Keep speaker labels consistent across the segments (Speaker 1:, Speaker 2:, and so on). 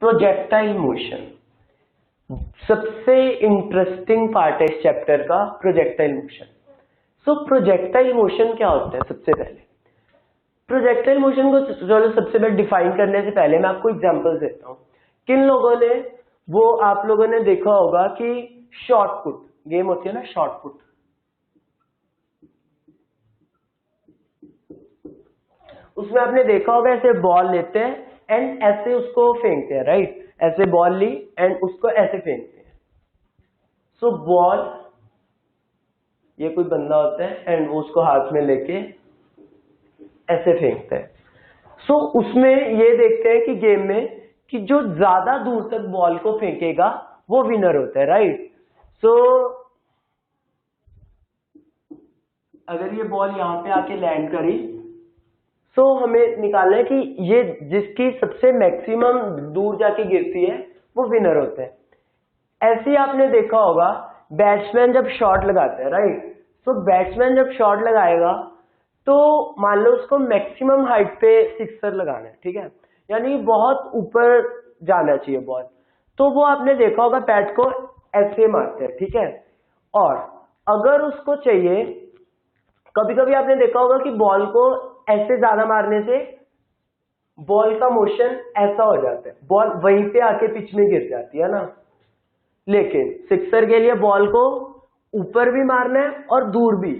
Speaker 1: Projectile motion सबसे interesting part है इस चैप्टर का, प्रोजेक्टाइल मोशन। सो प्रोजेक्टाइल मोशन क्या होता है? सबसे पहले प्रोजेक्टाइल मोशन को चलो सबसे पहले डिफाइन करने से पहले मैं आपको एग्जांपल देता हूं। किन लोगों ने आप लोगों ने देखा होगा कि शॉट पुट गेम होती है ना, शॉट पुट। उसमें आपने देखा होगा ऐसे बॉल लेते हैं एंड ऐसे उसको फेंकते हैं, राइट? ऐसे बॉल ली एंड उसको ऐसे फेंकते हैं। सो बॉल, ये कोई बंदा होता है एंड वो उसको हाथ में लेके ऐसे फेंकता है। सो उसमें ये देखते हैं कि गेम में कि जो ज्यादा दूर तक बॉल को फेंकेगा वो विनर होता है, राइट? सो अगर ये बॉल यहां पे आके लैंड करी, सो हमें निकालना है कि ये जिसकी सबसे मैक्सिमम दूर जाके गिरती है वो विनर होता है। ऐसे ही आपने देखा होगा बैट्समैन जब शॉट लगाता है, राइट? सो बैट्समैन जब शॉट लगाएगा तो मान लो उसको मैक्सिमम हाइट पे सिक्सर लगाना है, ठीक है? यानी बहुत ऊपर जाना चाहिए बॉल। तो वो आपने देखा होगा बैट को ऐसे मारते हैं, ठीक है? और अगर उसको चाहिए, कभी कभी आपने देखा होगा कि बॉल को ऐसे ज्यादा मारने से बॉल का मोशन ऐसा हो जाता है, बॉल वहीं पे आके पिच में गिर जाती है ना। लेकिन सिक्सर के लिए बॉल को ऊपर भी मारना है और दूर भी,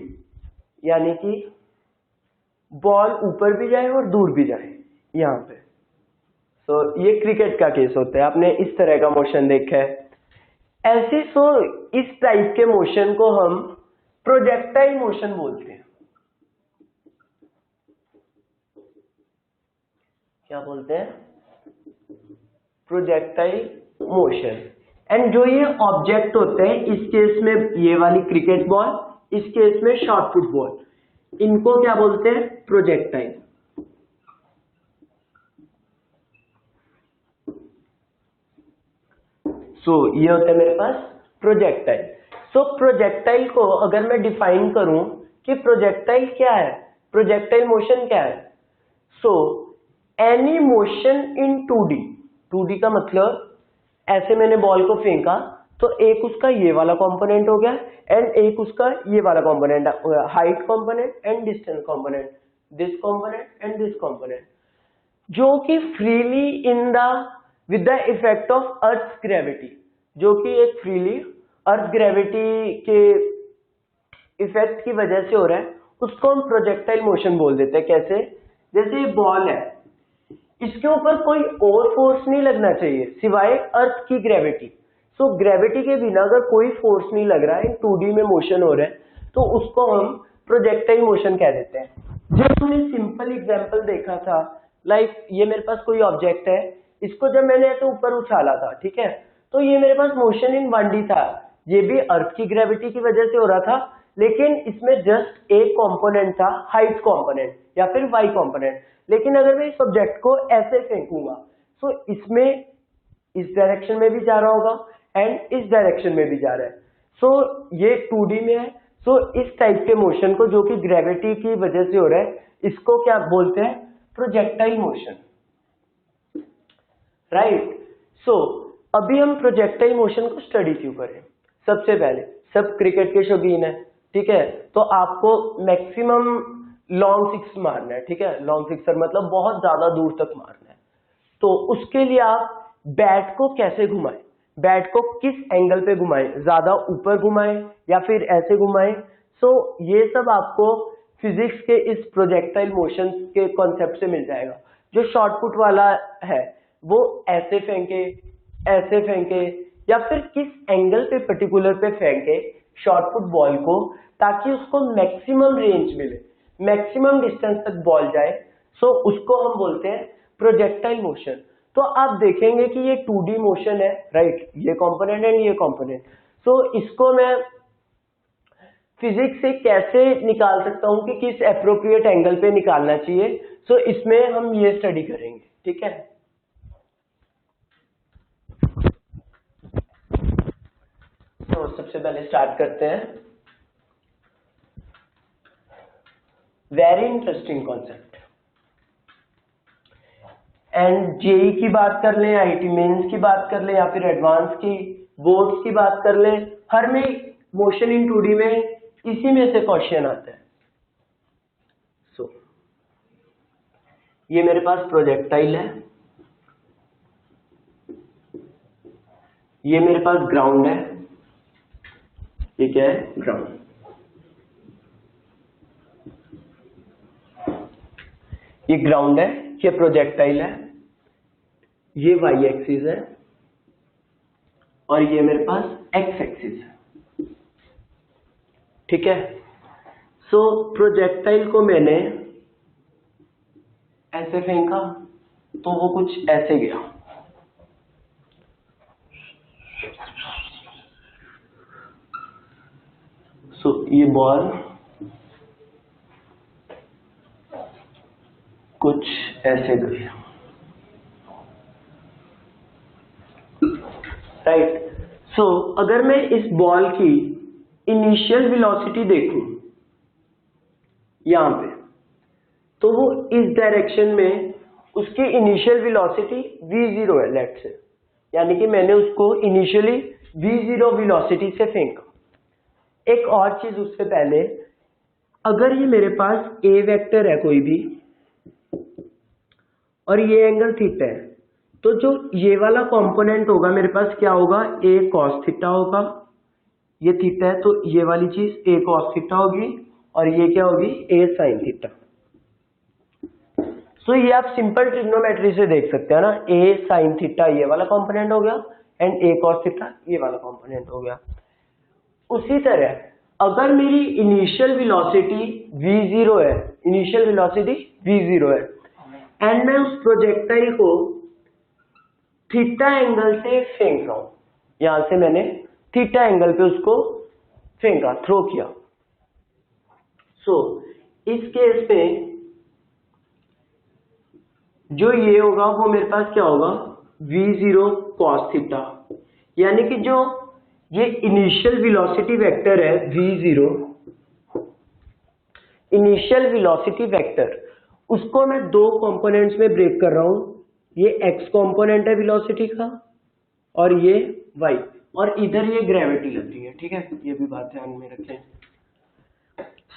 Speaker 1: यानी कि बॉल ऊपर भी जाए और दूर भी जाए यहां पे। तो ये क्रिकेट का केस होता है, आपने इस तरह का मोशन देखा है ऐसे। इस टाइप के मोशन को हम प्रोजेक्टाइल मोशन बोलते हैं। क्या बोलते हैं? Projectile motion. एंड जो ये ऑब्जेक्ट होते हैं, इस केस में ये वाली क्रिकेट बॉल, इस केस में शॉट पुट बॉल, इनको क्या बोलते हैं? प्रोजेक्टाइल। ये होता है मेरे पास प्रोजेक्टाइल। प्रोजेक्टाइल को अगर मैं डिफाइन करूं कि प्रोजेक्टाइल क्या है, प्रोजेक्टाइल मोशन क्या है? Any motion in 2D। 2D का मतलब ऐसे मैंने बॉल को फेंका तो एक उसका ये वाला कंपोनेंट हो गया एंड एक उसका ये वाला component, height component and distance component, this component and this component, जो कि freely in the with the effect of earth gravity, जो कि एक फ्रीली अर्थ ग्रेविटी के इफेक्ट की वजह से हो रहा है, उसको हम प्रोजेक्टाइल मोशन बोल देते हैं। कैसे? जैसे ये बॉल है, इसके ऊपर कोई और फोर्स नहीं लगना चाहिए सिवाय अर्थ की ग्रेविटी। ग्रेविटी के बिना अगर कोई फोर्स नहीं लग रहा है, 2D में मोशन हो रहा है, तो उसको हम प्रोजेक्टाइल मोशन कह देते हैं। जब हमने सिंपल एग्जांपल देखा था, लाइक ये मेरे पास कोई ऑब्जेक्ट है, इसको जब मैंने ऐसे ऊपर उछाला था, ठीक है, तो ये मेरे पास मोशन इन 1D था। ये भी अर्थ की ग्रेविटी की वजह से हो रहा था, लेकिन इसमें जस्ट एक कंपोनेंट था, हाइट कंपोनेंट या फिर वाई कंपोनेंट। लेकिन अगर मैं इस ऑब्जेक्ट को ऐसे फेंकूंगा तो इसमें इस डायरेक्शन में भी जा रहा होगा एंड इस डायरेक्शन में भी जा रहा है। ये 2D में है। इस टाइप के मोशन को, जो कि ग्रेविटी की वजह से हो रहा है, इसको क्या बोलते हैं? Projectile motion, right? अभी हम प्रोजेक्टाइल मोशन को स्टडी क्यों करें? सबसे पहले, सब क्रिकेट के शौकीन है, ठीक है, तो आपको मैक्सिमम लॉन्ग सिक्स मारना है, ठीक है? लॉन्ग सिक्सर मतलब बहुत ज्यादा दूर तक मारना है। तो उसके लिए आप बैट को कैसे घुमाएं, बैट को किस एंगल पे घुमाएं, ज्यादा ऊपर घुमाएं या फिर ऐसे घुमाएं? ये सब आपको फिजिक्स के इस प्रोजेक्टाइल मोशन के कॉन्सेप्ट से मिल जाएगा। जो शॉर्ट पुट वाला है वो ऐसे फेंके या फिर किस एंगल पे पर्टिकुलर पे फेंके शॉर्ट पुट बॉल को, ताकि उसको मैक्सिमम रेंज मिले, मैक्सिमम डिस्टेंस तक बॉल जाए। उसको हम बोलते हैं प्रोजेक्टाइल मोशन। तो आप देखेंगे कि ये 2D मोशन है, राइट? ये कंपोनेंट एंड ये कंपोनेंट। इसको मैं फिजिक्स से कैसे निकाल सकता हूं कि किस एप्रोप्रिएट एंगल पे निकालना चाहिए, इसमें हम ये स्टडी करेंगे, ठीक है? सबसे पहले स्टार्ट करते हैं। Very interesting concept. And JEE की बात कर लें, आईआईटी मेंस की बात कर लें, या फिर एडवांस की बोर्ड्स की बात कर लें, हर में मोशन इन 2D में इसी में से क्वेश्चन आता है। सो ये मेरे पास प्रोजेक्टाइल है, ये मेरे पास ग्राउंड है, ये क्या है, ग्राउंड। ये ग्राउंड है, ये प्रोजेक्टाइल है, ये वाई एक्सिस है और ये मेरे पास एक्स एक्सिस है। ठीक है। सो प्रोजेक्टाइल को मैंने ऐसे फेंका तो वो कुछ ऐसे गया, सो ये बॉल कुछ ऐसे गई, राइट। सो अगर मैं इस बॉल की इनिशियल वेलोसिटी देखूं यहां पे, तो वो इस डायरेक्शन में उसकी इनिशियल वेलोसिटी v0 है, लेट से, यानी कि मैंने उसको इनिशियली v0 वेलोसिटी से फेंका। एक और चीज उससे पहले, अगर ये मेरे पास a वेक्टर है कोई भी और ये एंगल थीटा है, तो जो ये वाला कंपोनेंट होगा मेरे पास क्या होगा, a cos थीटा होगा। ये थीटा है तो ये वाली चीज a cos थीटा होगी और ये क्या होगी, a sin थीटा। सो ये आप सिंपल ट्रिग्नोमेट्री से देख सकते हैं ना, a sin थीटा ये वाला कंपोनेंट हो गया एंड a cos थीटा ये वाला कंपोनेंट हो गया। उसी तरह अगर मेरी इनिशियल वेलोसिटी v0 है, इनिशियल वेलोसिटी v0 है एंड मैं उस प्रोजेक्टाइल को थीटा एंगल से फेंक रहा हूं, यहां से मैंने थीटा एंगल पे उसको फेंका, थ्रो किया। सो इस केस में जो ये होगा वो मेरे पास क्या होगा, v0 cos थीटा, यानी कि जो ये इनिशियल वेलोसिटी वेक्टर है v0, इनिशियल वेलोसिटी वेक्टर, उसको मैं दो कंपोनेंट्स में ब्रेक कर रहा हूं। ये x कंपोनेंट है वेलोसिटी का और ये y, और इधर ये ग्रेविटी लग रही है। ठीक है, ये भी बात ध्यान में रखें।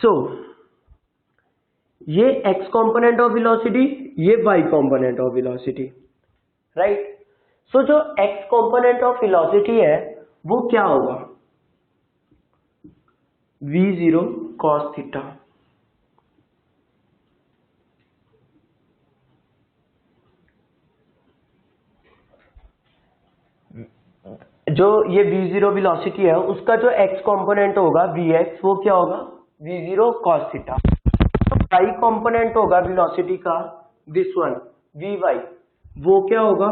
Speaker 1: सो ये x कंपोनेंट ऑफ वेलोसिटी, ये y component of velocity, right. So जो x कंपोनेंट ऑफ वेलोसिटी है वो क्या होगा, v0 cos थीटा। जो ये v0 वेलोसिटी है उसका जो x कंपोनेंट होगा vx, वो क्या होगा, v0 cos थीटा। तो y कंपोनेंट होगा वेलोसिटी का, दिस वन vy, वो क्या होगा,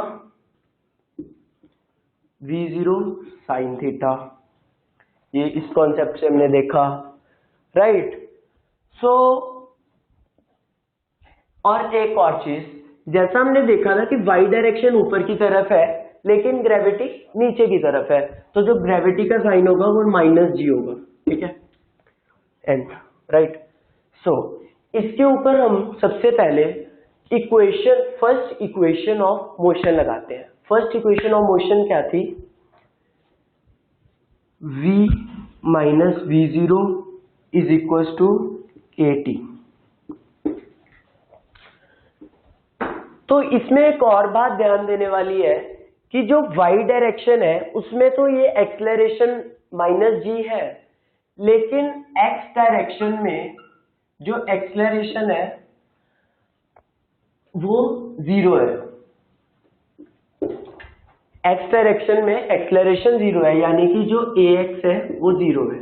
Speaker 1: v0 sin थीटा। ये इस कॉन्सेप्ट से हमने देखा, राइट। सो और एक और चीज, जैसा हमने देखा ना कि y डायरेक्शन ऊपर की तरफ है लेकिन ग्रेविटी नीचे की तरफ है, तो जो ग्रेविटी का साइन होगा वो -g होगा। ठीक है, एंड राइट। सो इसके ऊपर हम सबसे पहले equation, first equation of motion लगाते हैं। फर्स्ट इक्वेशन ऑफ मोशन क्या थी, v minus v0 is equal to at। तो इसमें एक और बात ध्यान देने वाली है कि जो y डायरेक्शन है उसमें तो ये एक्सेलरेशन -g है, लेकिन x डायरेक्शन में जो एक्सेलरेशन है वो 0 है। x डायरेक्शन में एक्सेलरेशन 0 है, यानी कि जो ax है वो 0 है।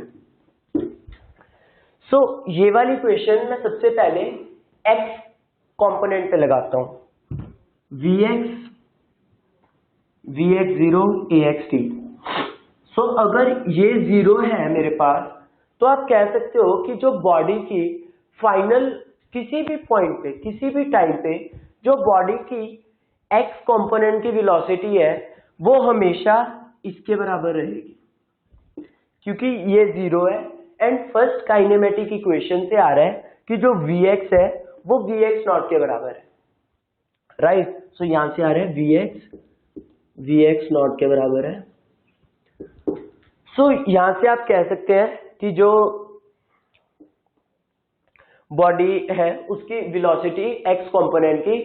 Speaker 1: सो ये वाली इक्वेशन मैं सबसे पहले x कंपोनेंट पे लगाता हूं, vx0 axt। सो अगर ये 0 है मेरे पास, तो आप कह सकते हो कि जो बॉडी की फाइनल किसी भी पॉइंट पे, किसी भी टाइम पे जो बॉडी की x कंपोनेंट की वेलोसिटी है वो हमेशा इसके बराबर रहेगी, क्योंकि ये 0 है एंड फर्स्ट काइनेमेटिक इक्वेशन से आ रहा है कि जो vx है वो vx नॉट के बराबर है। राइट। सो यहां से आ रहा है वी एक्स नॉट के बराबर है। सो यहां से आप कह सकते हैं कि जो बॉडी है उसकी वेलोसिटी एक्स कंपोनेंट की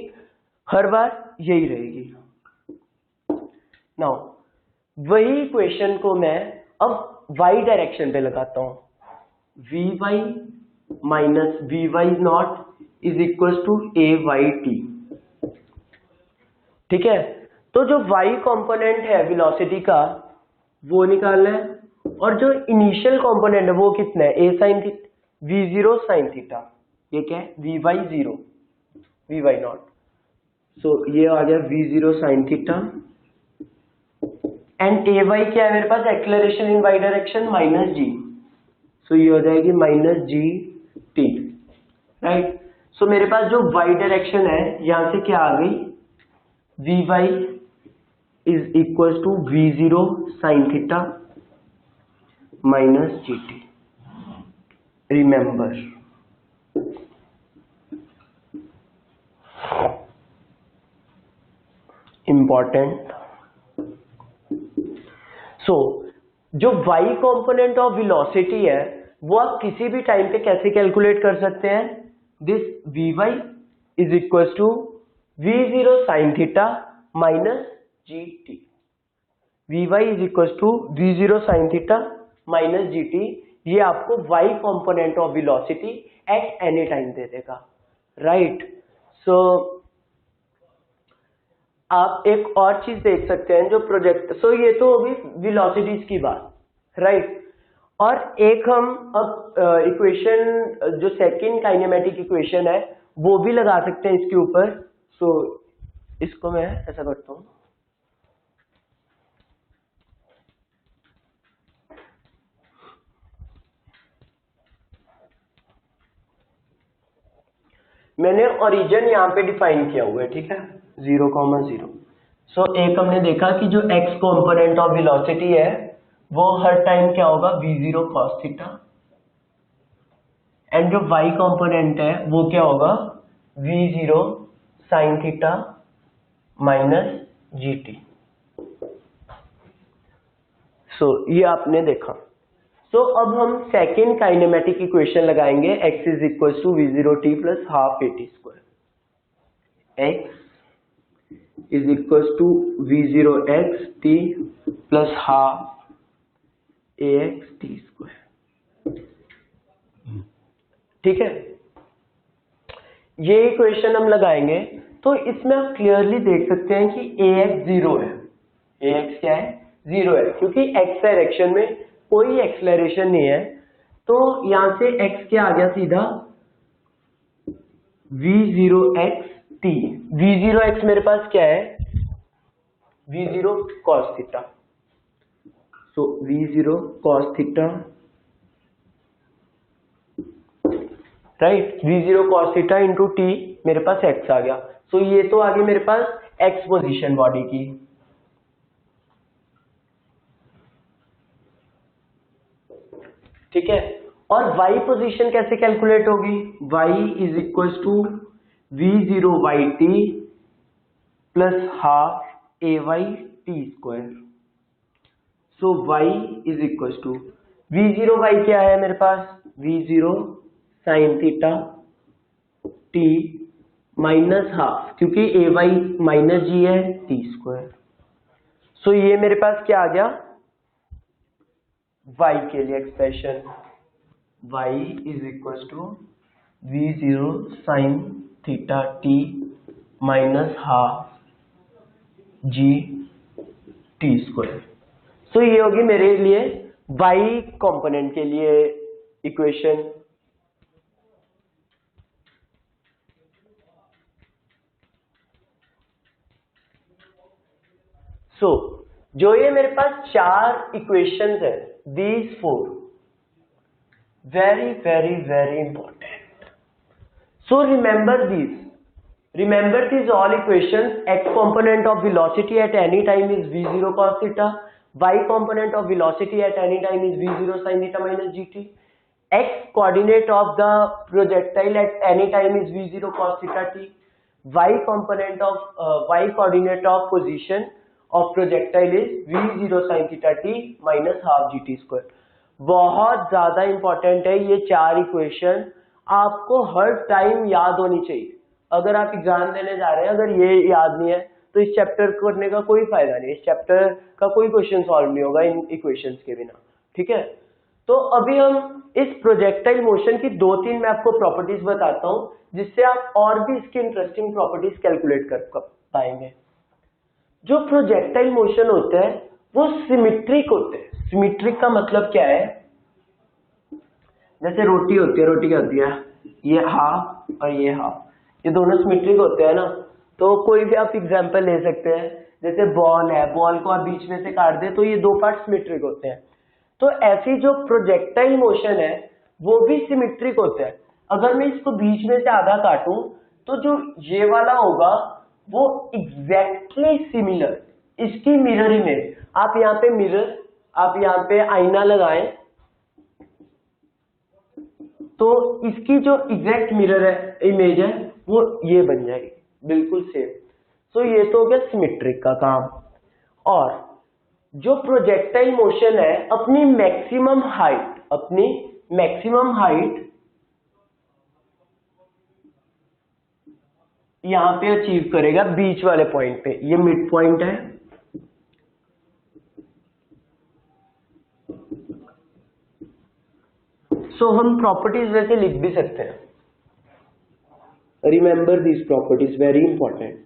Speaker 1: हर बार यही रहेगी। नाउ वही इक्वेशन को मैं अब वाई डायरेक्शन पे लगाता हूं। V y minus v Y naught is equal to a y t. ठीक है, तो जो वाई कंपोनेंट है वेलोसिटी का वो निकालना है और जो इनिशियल कंपोनेंट है वो कितना है, A sine theta V zero sine theta. ये क्या है, V Y zero V Y not. So ये आ गया V zero sine theta and A Y क्या है मेरे पास, acceleration in Y direction minus G. So ये हो जाएगी माइनस जी टी। राइट। सो मेरे पास जो वाई डायरेक्शन है यहां से क्या आ गई, v y is equal to v zero sine theta minus ji t. Remember important. So जो y कंपोनेंट ऑफ वेलोसिटी है वो आप किसी भी टाइम पे कैसे कैलकुलेट कर सकते हैं, this v y is equal to v zero sine theta minus ji t. V y is equal to v zero sine theta minus ji t. ये आपको y component of velocity at any time दे देगा। Right. सो आप एक और चीज देख सकते हैं जो प्रोजेक्ट, सो ये तो होगी वेलोसिटीज की बात। राइट। और एक हम अब इक्वेशन जो सेकंड काइनेमेटिक इक्वेशन है वो भी लगा सकते हैं इसके ऊपर। सो इसको मैं ऐसा करता हूं, मैंने ओरिजिन यहां पे डिफाइन किया हुआ है। ठीक है, 0,0। सो एक हमने देखा कि जो x कंपोनेंट ऑफ वेलोसिटी है वो हर टाइम क्या होगा, v0 cos थीटा, एंड जो y कंपोनेंट है वो क्या होगा, v0 sin theta minus gt। So ये आपने देखा। सो अब हम सेकेंड काइनेमेटिक इक्वेशन लगाएंगे, x is equal to v0 t plus half a t square. x is equals to v0 x t plus half ax t square। ठीक है, ये equation हम लगाएंगे तो इसमें आप क्लियरली देख सकते हैं कि ax जीरो है। ax क्या है, जीरो है, क्योंकि x डायरेक्शन में कोई एक्सेलरेशन नहीं है। तो यहां से x क्या आ गया सीधा, v0 x t। v0 x मेरे पास क्या है, v0 cos थीटा। सो v0 cos theta, right, v0 cos theta into T, मेरे पास x आ गया। सो ये तो आ गई मेरे पास x पोजीशन बॉडी की। ठीक है, और y पोजीशन कैसे कैलकुलेट होगी, y is equal to v0 y t plus half a y t square. So y is equal to v0 y क्या है मेरे पास, v0 sine theta t minus half, क्योंकि ए वाई माइनस जी है, T square. So ये मेरे पास क्या आ गया, y के लिए expression, y is equal to v0 sine theta t minus half g t square. So ये होगी मेरे लिए y कंपोनेंट के लिए इक्वेशन। सो जो ये मेरे पास चार इक्वेशंस है, these four very very very important. So remember these all equations। x component of velocity at any time is v0 cos theta, y component of velocity at any time is v0 sin theta minus gt, x coordinate of the projectile at any time is v0 cos theta t, y component of y coordinate of position of projectile is v0 sin theta t minus half gt square। बहुत ज्यादा important है ये चार equation, आपको हर time याद होनी चाहिए। अगर आप एग्जाम देने जा रहे हैं अगर ये याद नहीं है तो इस चैप्टर करने का कोई फायदा नहीं, इस चैप्टर का कोई क्वेश्चन सॉल्व नहीं होगा इन इक्वेशंस के बिना। ठीक है, तो अभी हम इस प्रोजेक्टाइल मोशन की दो तीन मैं आपको प्रॉपर्टीज बताता हूं जिससे आप और भी इसकी इंटरेस्टिंग प्रॉपर्टीज कैलकुलेट कर पाएंगे। जो प्रोजेक्टाइल मोशन होते हैं वो सिमेट्रिक होते हैं। सिमेट्रिक का मतलब क्या है, जैसे रोटी होती है, रोटी क्या होती है, ये हाफ और ये हाफ, ये दोनों सिमेट्रिक होते हैं ना। तो कोई भी आप एग्जांपल ले सकते हैं, जैसे बॉल है, बॉल को आप बीच में से काट दे तो ये दो पार्ट सिमेट्रिक होते हैं। तो ऐसी जो प्रोजेक्टाइल मोशन है वो भी सिमेट्रिक होते हैं। अगर मैं इसको बीच में से आधा काटूं तो जो ये वाला होगा वो एग्जैक्टली सिमिलर, इसकी मिरर इमेज, आप यहाँ पे मिरर, आप यहाँ पे आईना लगाएं तो इसकी जो एग्जैक्ट मिरर है, इमेज है, वो ये बन जाएगी बिल्कुल सेम। सो ये तो हो गया सिमेट्रिक का काम। और जो प्रोजेक्टाइल मोशन है अपनी मैक्सिमम हाइट यहां पे अचीव करेगा बीच वाले पॉइंट पे, ये मिड पॉइंट है। सो हम प्रॉपर्टीज वैसे लिख भी सकते हैं, remember this properties, very important.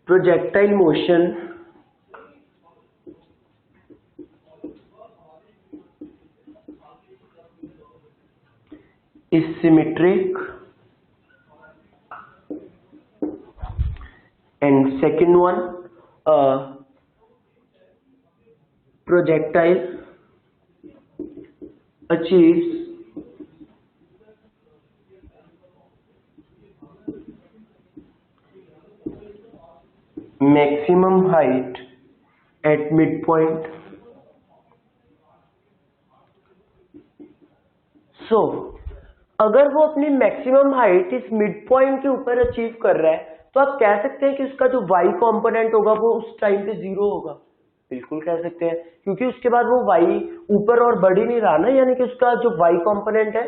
Speaker 1: Projectile motion is symmetric and second one projectile achieves maximum height at midpoint। so अगर वो अपनी मैक्सिमम हाइट इस मिड पॉइंट के ऊपर अचीव कर रहा है तो आप कह सकते हैं कि उसका जो y कंपोनेंट होगा वो उस टाइम पे जीरो होगा। बिल्कुल कह सकते हैं, क्योंकि उसके बाद वो y ऊपर और बढ़ ही नहीं रहा ना, यानी कि उसका जो y कंपोनेंट है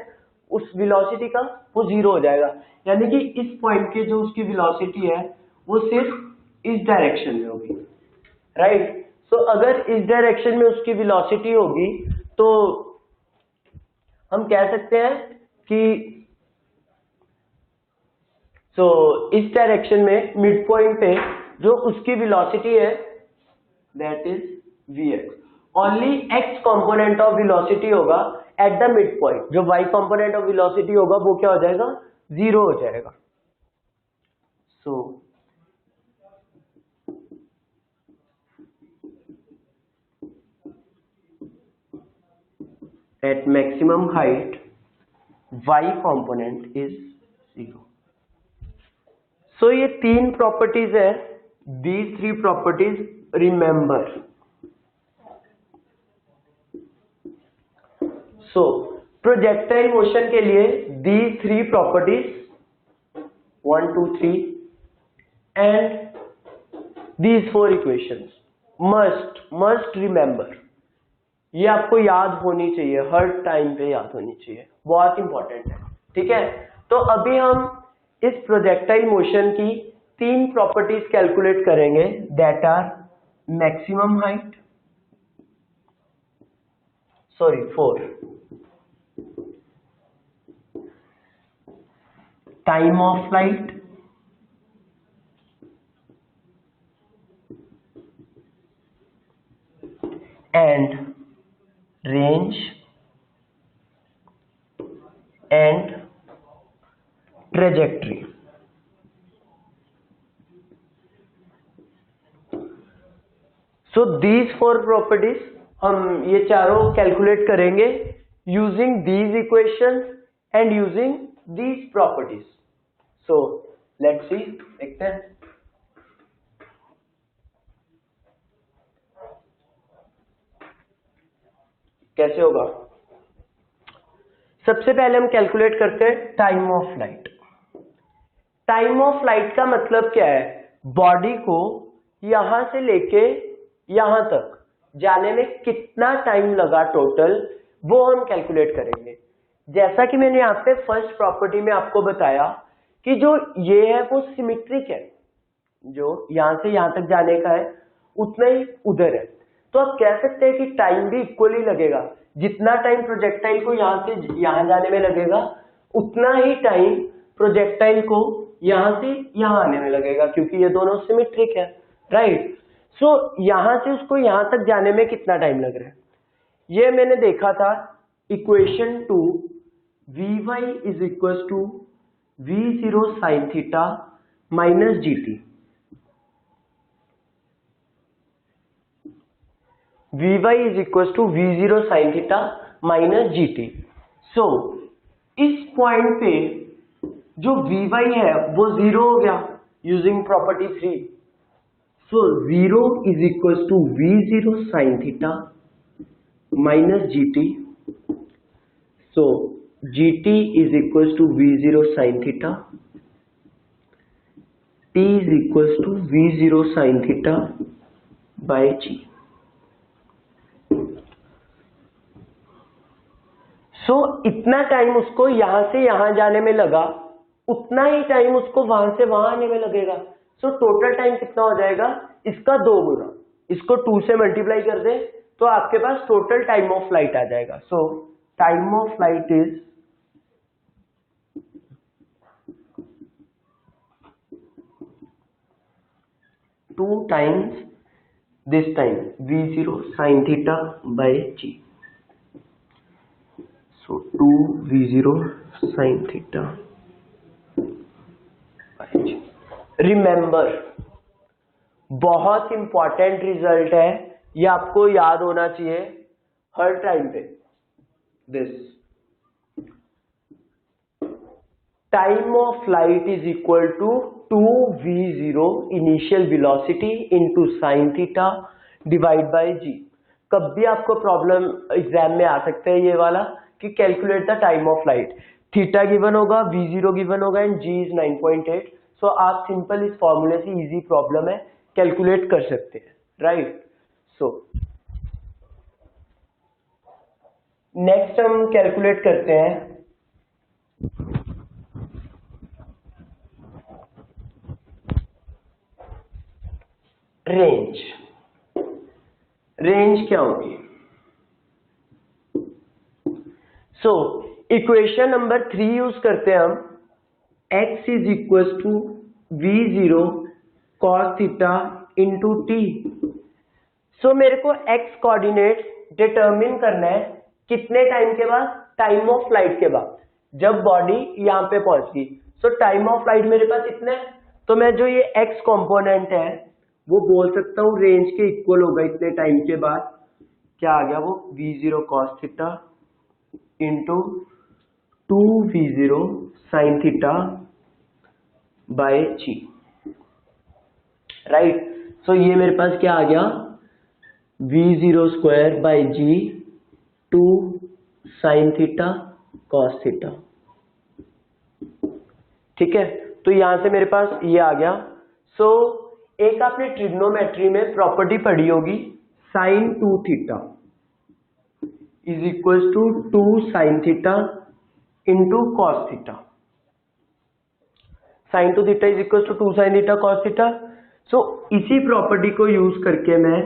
Speaker 1: उस वेलोसिटी का वो जीरो हो जाएगा। यानी कि इस पॉइंट की जो उसकी वेलोसिटी है वो सिर्फ इस डायरेक्शन में होगी, राइट। सो अगर इस डायरेक्शन में उसकी वेलोसिटी होगी तो हम कह सकते हैं कि इस डायरेक्शन में मिड पॉइंट पे जो उसकी वेलोसिटी है that is vx। Only x component of velocity होगा एट द मिड पॉइंट, जो y कंपोनेंट ऑफ वेलोसिटी होगा वो क्या हो जाएगा, जीरो हो जाएगा। So at maximum height y component is zero. So ये तीन प्रॉपर्टीज है, these three properties remember। so projectile motion के लिए these three properties 1 2 3 and these four equations must remember। ये आपको याद होनी चाहिए, हर टाइम पे याद होनी चाहिए, बहुत इंपॉर्टेंट है। ठीक है, तो अभी हम इस प्रोजेक्टाइल मोशन की तीन प्रॉपर्टीज कैलकुलेट करेंगे, that are maximum height, four, time of flight, and range and trajectory. So these four properties हम ये चारों कैलकुलेट करेंगे using these equations and using these properties. So let's see, देखते हैं कैसे होगा। सबसे पहले हम कैलकुलेट करते हैं time of flight. Time of flight का मतलब क्या है, बॉडी को यहां से लेके यहां तक जाने में कितना टाइम लगा टोटल, वो हम कैलकुलेट करेंगे। जैसा कि मैंने यहाँ पे फर्स्ट प्रॉपर्टी में आपको बताया कि जो ये है वो सिमेट्रिक है, जो यहां से यहां तक जाने का है उतना ही उधर है, तो आप कह सकते हैं कि टाइम भी इक्वली लगेगा। जितना टाइम प्रोजेक्टाइल को यहां से यहां जाने में लगेगा उतना ही टाइम प्रोजेक्टाइल को यहां से यहां आने में लगेगा, क्योंकि ये दोनों सिमेट्रिक है, राइट। सो यहां से उसको यहां तक जाने में कितना टाइम लग रहा है, ये मैंने देखा था equation 2 Vy is equal to V0 sine theta minus GT। Vy is equal to V0 sine theta minus GT। So इस पॉइंट पे जो Vy है वो 0 हो गया using property 3। So 0 is equal to V0 sine theta minus GT। So GT is equal to V0 sine theta, T is equal to V0 sine theta by G। So इतना time उसको यहां से यहां जाने में लगा, उतना ही टाइम उसको वहां से वहां आने में लगेगा। सो टोटल टाइम कितना हो जाएगा, इसका 2 गुना, इसको 2 से मल्टीप्लाई कर दे तो आपके पास टोटल टाइम ऑफ फ्लाइट आ जाएगा। सो time of flight is 2 times this time V0 sin theta by G। So 2 V0 sin theta by G। Remember, बहुत इंपॉर्टेंट रिजल्ट है, ये आपको याद होना चाहिए हर टाइम पे। This time of flight is equal to 2v0 initial velocity into sine theta divide by g. कब भी आपको प्रॉब्लम एग्जाम में आ सकता है ये वाला कि calculate the time of flight, theta given होगा, v0 गिवन होगा एंड g इज 9.8। सो आप सिंपल इस फॉर्मूले से इजी प्रॉब्लम है कैलकुलेट कर सकते हैं, राइट। सो नेक्स्ट हम कैलकुलेट करते हैं रेंज। रेंज क्या होगी, सो इक्वेशन नंबर 3 यूज करते हैं हम, x is equal to V0 cos theta into t. So मेरे को x कोऑर्डिनेट डिटरमिन करना है कितने टाइम के बाद, टाइम ऑफ फ्लाइट के बाद, जब बॉडी यहां पे पहुंच गई। सो टाइम ऑफ फ्लाइट मेरे पास इतने, तो मैं जो ये x कंपोनेंट है वो बोल सकता हूं रेंज के इक्वल होगा इतने टाइम के बाद। क्या आ गया वो, V0 cos theta into 2V0 sine theta by g, right. So ये मेरे पास क्या आ गया, V0 square by g 2 sine theta cos theta, ठीक है। तो यहां से मेरे पास ये आ गया। सो एक आपने ट्रिग्नोमेट्री में प्रॉपर्टी पढ़ी होगी, sine 2 theta is equal to 2 sine theta into cos theta. Sine 2 theta is equal to 2 sine theta cos theta. So इसी प्रॉपर्टी को यूज करके मैं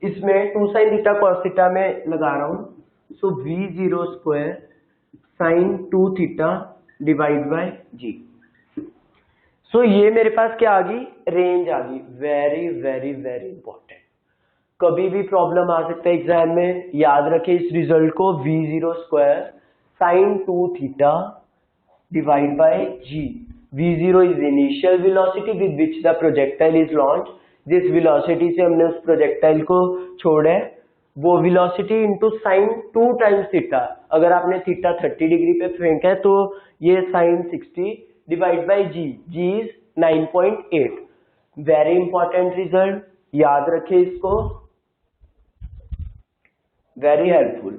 Speaker 1: इसमें 2 साइन थीटा कॉस थीटा में लगा रहा हूं। So V0 square sine 2 theta divide by g. So ये मेरे पास क्या आ गई, रेंज आ गई। वेरी वेरी वेरी इंपॉर्टेंट, कभी भी प्रॉब्लम आ सकता है एग्जाम में, याद रखें इस रिजल्ट को, V0 square sine 2 theta divide by g. V0 is initial velocity with which the projectile is launch, जिस वेलोसिटी से हमने उस प्रोजेक्टाइल को छोड़ा है वो velocity into sine 2 times theta. अगर आपने थीटा 30 डिग्री पे फेंका है तो ये sine 60 divide by g, g is 9.8। Very important result, याद रखें इसको, वेरी हेल्पफुल।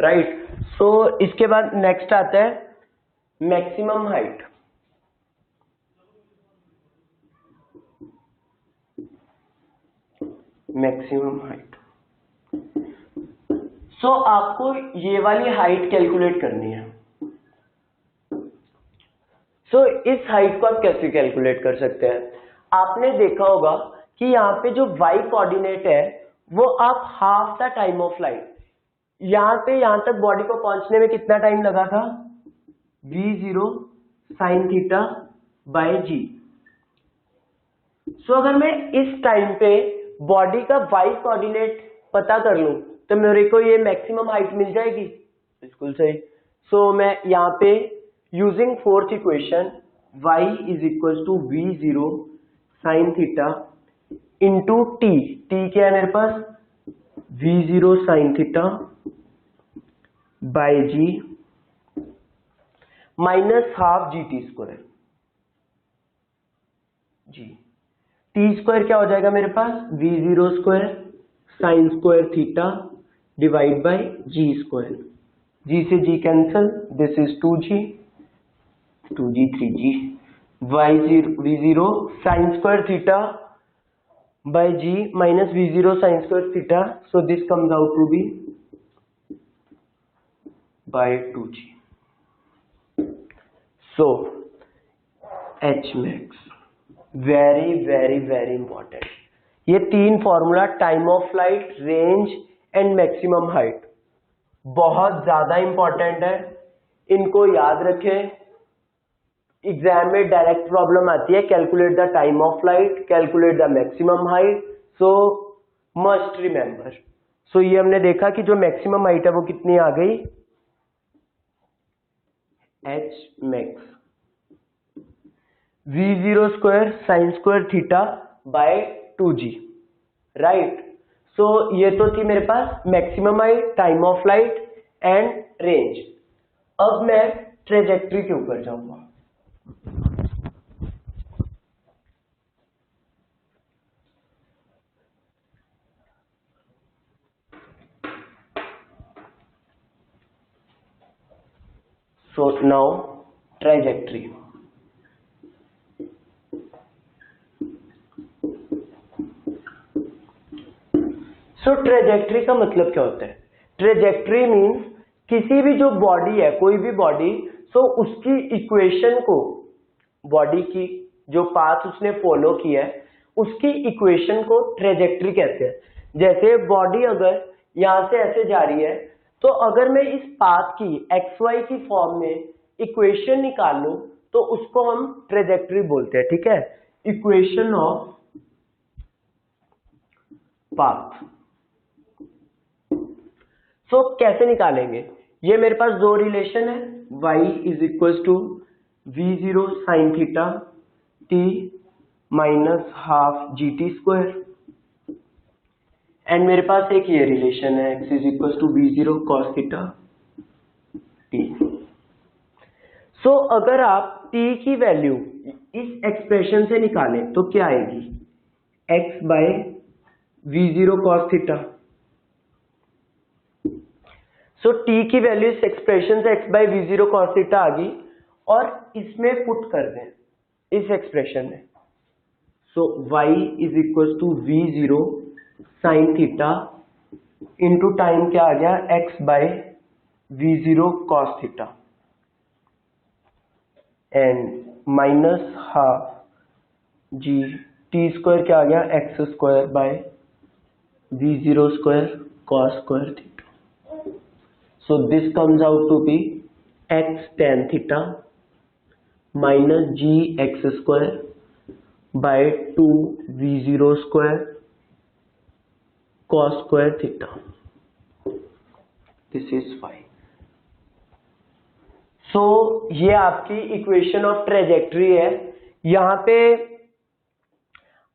Speaker 1: राइट। सो इसके बाद नेक्स्ट आता है मैक्सिमम हाइट। मैक्सिमम हाइट, सो आपको ये वाली हाइट कैलकुलेट करनी है। सो इस हाइट को आप कैसे कैलकुलेट कर सकते हैं? आपने देखा होगा कि यहाँ पे जो y कोऑर्डिनेट है वो आप half the time of light, यहाँ तक बॉडी को पहुंचने में कितना टाइम लगा था, v0 sin theta by g. सो अगर मैं इस टाइम पे बॉडी का y कोऑर्डिनेट पता कर लूं तो मेरे को ये मैक्सिमम हाइट मिल जाएगी। बिल्कुल सही। सो मैं यहाँ पे using fourth equation y is equal to v0 sin theta into t क्या है मेरे पास, v0 sin theta by g minus half g t square. G t square क्या हो जाएगा मेरे पास, v0 square sine square theta divide by g square. G से g cancel, this is 2g 3g v0 sine square theta by g minus v0 sine square theta, so this comes out to be by 2g। So h max very very very important. ये तीन formula time of light, range and maximum height बहुत ज्यादा important है, इनको याद रखें। Exam में direct problem आती है, calculate the time of light, calculate the maximum height, so must remember. So ये हमने देखा कि जो मैक्सिमम हाइट है वो कितनी आ गई, h max v0 square sine square theta by 2g, right. So ये तो थी मेरे पास maximum height, time of light and range. अब मैं ट्रेजेक्ट्री के ऊपर जाऊंगा। So now trajectory. So trajectory का मतलब क्या होता है? ट्रेजेक्ट्री मीन्स किसी भी जो बॉडी है, कोई भी बॉडी, सो उसकी इक्वेशन को, बॉडी की जो पाथ उसने फॉलो किया है उसकी इक्वेशन को ट्रेजेक्ट्री कहते हैं। जैसे बॉडी अगर यहां से ऐसे जा रही है तो अगर मैं इस पाथ की XY की फॉर्म में इक्वेशन निकाल लूं तो उसको हम ट्रेजेक्ट्री बोलते हैं, ठीक है। Equation of path. सो कैसे निकालेंगे? ये मेरे पास दो रिलेशन है, y is equal to v0 sine theta t minus half g t square, and मेरे पास एक ये रिलेशन है x is equal to v0 cos theta t। So अगर आप t की वैल्यू इस एक्सप्रेशन से निकालें तो क्या आएगी, x by v0 cos theta. So t की वैल्यू इस एक्सप्रेशन से x by v0 cos theta आ गई और इसमें पुट कर दें इस एक्सप्रेशन में। So y is equal to v0 sine theta into time क्या आ गया, x by v0 cos theta and minus half g t square क्या आ गया, x square by v0 square cos square theta. So this comes out to be x tan theta minus g x square by 2 v0 square cos square theta. This is 5. So ये आपकी equation of trajectory है। यहाँ पे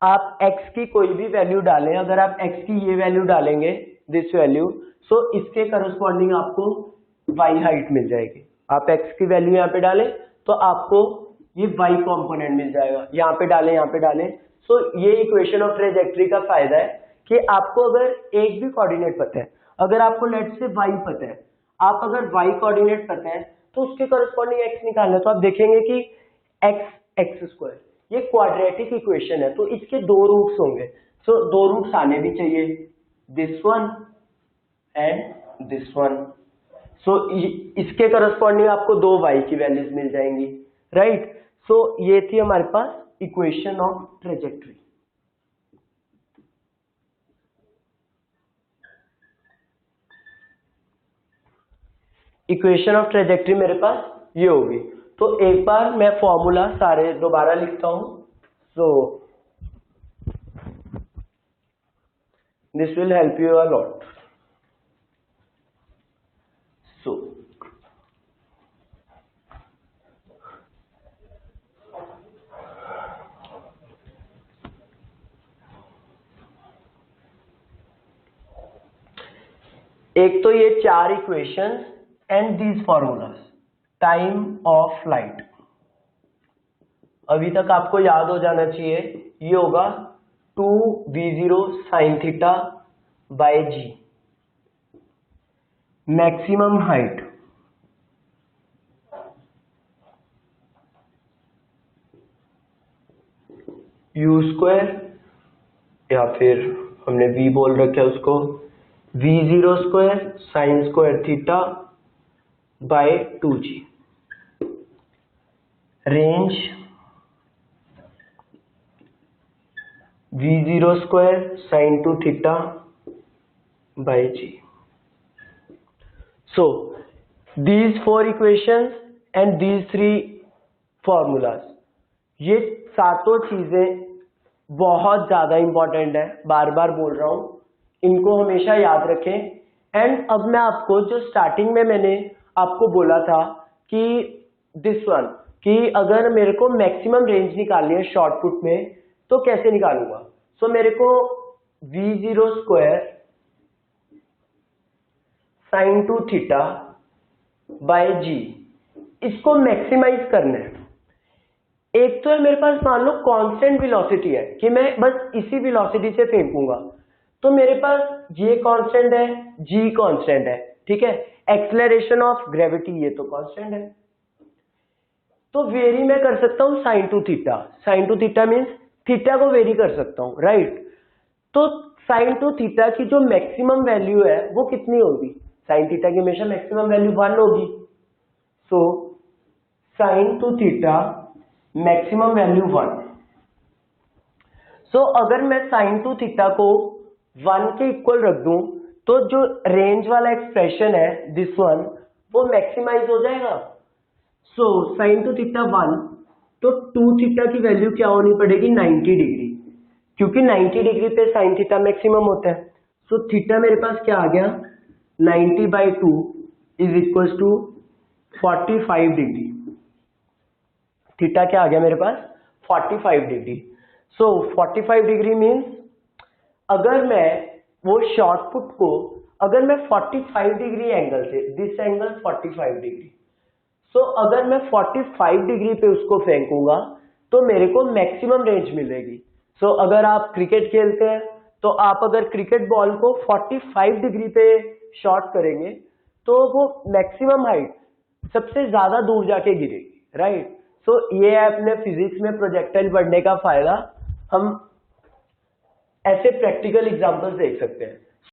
Speaker 1: आप x की कोई भी value डालें, अगर आप x की ये वैल्यू डालेंगे, दिस वैल्यू, सो इसके करस्पॉन्डिंग आपको y हाइट मिल जाएगी। आप x की वैल्यू यहाँ पे डालें तो आपको ये y कंपोनेंट मिल जाएगा, यहाँ पे डालें। सो ये इक्वेशन ऑफ ट्रेजेक्ट्री का फायदा है कि आपको अगर एक भी कोऑर्डिनेट पता है, अगर आपको लेट से y पता है, आप अगर y कोऑर्डिनेट पता है तो उसके करस्पॉन्डिंग x निकालना है, तो आप देखेंगे कि x ये क्वाड्रेटिक इक्वेशन है, तो इसके दो रूट्स होंगे, सो दो रूट्स आने भी चाहिए, this one and this one. So इसके करस्पॉन्डिंग आपको दो y की वैल्यूज मिल जाएंगी, राइट। सो ये थी हमारे पास equation of trajectory. Equation of trajectory मेरे पास ये होगी। तो एक बार मैं फॉर्मूला सारे दोबारा लिखता हूं। So this will help you a lot. So एक तो ये चार equations and these formulas. Time of flight अभी तक आपको याद हो जाना चाहिए, ये होगा 2v0 sin theta by g. Maximum height u square, या फिर हमने v बोल रखा है उसको, v0 square sine square theta by 2g। Range v0 square sine 2 theta by g। So these four equations and these three formulas, ये सातों चीजें बहुत ज्यादा इंपॉर्टेंट है, बार बार बोल रहा हूं, इनको हमेशा याद रखें। एंड अब मैं आपको जो स्टार्टिंग में मैंने आपको बोला था कि दिस वन, कि अगर मेरे को मैक्सिमम रेंज निकालनी है शॉर्टपुट में तो कैसे निकालूंगा। सो मेरे को v0 square sine 2 theta by g, इसको मैक्सिमाइज करना है। एक तो है मेरे पास मान लो कांस्टेंट वेलोसिटी है कि मैं बस इसी वेलोसिटी से फेंकूंगा, तो मेरे पास ये कांस्टेंट है, जी कांस्टेंट है, ठीक है। एक्सेलरेशन ऑफ ग्रेविटी ये तो कांस्टेंट है, तो वेरी मैं कर सकता हूं sine 2 theta. Sine 2 theta means theta को वेरी कर सकता हूं, राइट। तो साइन 2 थीटा की जो मैक्सिमम वैल्यू है वो कितनी होगी, साइन थीटा की हमेशा मैक्सिमम वैल्यू 1 होगी। So sine 2 theta maximum value 1। सो अगर मैं साइन 2 थीटा को 1 के इक्वल रख दूं तो जो रेंज वाला एक्सप्रेशन है दिस वन, वो मैक्सिमाइज हो जाएगा। सो साइन 2 थीटा 1, तो 2 थीटा की वैल्यू क्या होनी पड़ेगी, 90 डिग्री, क्योंकि 90 डिग्री पे साइन थीटा मैक्सिमम होता है। सो थीटा मेरे पास क्या आ गया, 90/2 is equal to 45 degree. Theta क्या आ गया मेरे पास, 45 डिग्री। सो 45 डिग्री मीन्स अगर मैं वो शॉर्टपुट को, अगर मैं 45 डिग्री एंगल से, दिस एंगल 45 डिग्री, सो अगर मैं 45 डिग्री पे उसको फेंकूंगा तो मेरे को मैक्सिमम रेंज मिलेगी। सो अगर आप क्रिकेट खेलते हैं तो आप अगर क्रिकेट बॉल को 45 डिग्री पे शॉट करेंगे तो वो मैक्सिमम हाइट सबसे ज्यादा दूर जाके गिरेगी, राइट। सो ये है अपने फिजिक्स में प्रोजेक्टाइल पढ़ने का फायदा, हम ऐसे प्रैक्टिकल एग्जांपल्स देख सकते हैं।